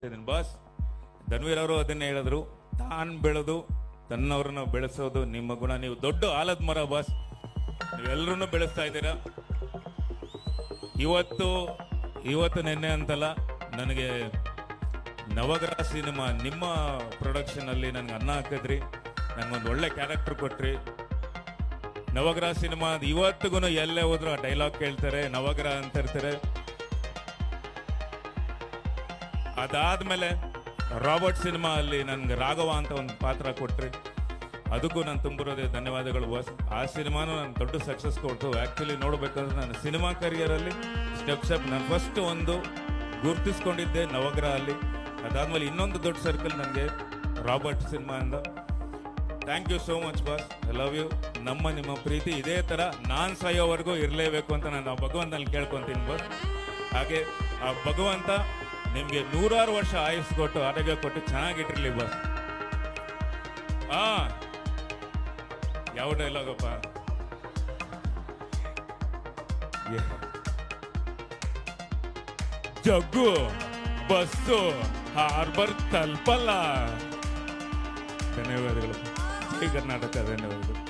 Boss Dhanveer ಅವರು ಅದನ್ನೇ ಹೇಳಿದ್ರು, ತಾನ್ ಬೆಳೆದು ತನ್ನವ್ರನ್ನ ಬೆಳೆಸೋದು ನಿಮ್ಮ ಗುಣ. ನೀವು ದೊಡ್ಡ ಆಲದ ಮರ ಬಾಸ್, ನೀವೆಲ್ಲರೂ ಬೆಳೆಸ್ತಾ ಇದ್ದೀರಾ. ಇವತ್ತು ನಿನ್ನೆ ಅಂತಲ್ಲ, ನನಗೆ ನವಗ್ರಹ ಸಿನಿಮಾ ನಿಮ್ಮ ಪ್ರೊಡಕ್ಷನ್ ಅಲ್ಲಿ ನನ್ಗೆ ಅನ್ನ ಹಾಕಿದ್ರಿ, ನನ್ಗೊಂದು ಒಳ್ಳೆ ಕ್ಯಾರೆಕ್ಟರ್ ಕೊಟ್ರಿ. ನವಗ್ರಹ ಸಿನಿಮಾ ಇವತ್ತಿಗೂ ಎಲ್ಲೇ ಹೋದ್ರು ಆ ಡೈಲಾಗ್ ಕೇಳ್ತಾರೆ, ನವಗ್ರಹ ಅಂತ ಇರ್ತಾರೆ. ಅದಾದ್ಮೇಲೆ ರಾಬರ್ಟ್ ಸಿನಿಮಾ ಅಲ್ಲಿ ನನ್ಗೆ ರಾಘವ ಅಂತ ಒಂದು ಪಾತ್ರ ಕೊಟ್ರಿ, ಅದಕ್ಕೂ ನಾನು ತುಂಬಿರೋದೇ ಧನ್ಯವಾದಗಳು ಬಾಸ್. ಆ ಸಿನಿಮಾನು ನಾನು ದೊಡ್ಡ ಸಕ್ಸಸ್ ಕೊಡ್ತು. ಆ್ಯಕ್ಚುಲಿ ನೋಡ್ಬೇಕಂದ್ರೆ ನನ್ನ ಸಿನಿಮಾ ಕರಿಯರಲ್ಲಿ ಸ್ಟೆಪ್ ನಾನು ಫಸ್ಟ್ ಒಂದು ಗುರ್ತಿಸ್ಕೊಂಡಿದ್ದೆ ನವಗ್ರಹ ಅಲ್ಲಿ. ಅದಾದ್ಮೇಲೆ ಇನ್ನೊಂದು ದೊಡ್ಡ ಸರ್ಕಲ್ ನನಗೆ ರಾಬರ್ಟ್ ಸಿನಿಮಾ ಅಂದ. Thank you so much boss, I love you. ನಿಮ್ಮ ಪ್ರೀತಿ ಇದೇ ಥರ ನಾನು ಸಾಯೋವರೆಗೂ ಇರಲೇಬೇಕು ಅಂತ ನಾನು ಆ ಭಗವಂತನಲ್ಲಿ ಕೇಳ್ಕೊತೀನಿ ಬಾಸ್. ಹಾಗೆ ಆ ಭಗವಂತ ನಿಮಗೆ 100 ವರ್ಷ ಆಯುಸ್ ಕೊಟ್ಟು ಆರೋಗ್ಯ ಕೊಟ್ಟು ಚೆನ್ನಾಗಿಟ್ಟಿರ್ಲಿ ಬಾಸ್. ಯಾವ ಡೈಲಾಗಪ್ಪ, ಜಗ್ಗು ಬಸ್ಸು ಹಾರ್ಬರ್ ತಲುಪಲ್ಲ. ಧನ್ಯವಾದಗಳು. ಜೈ ಕರ್ನಾಟಕ. ಧನ್ಯವಾದಗಳು.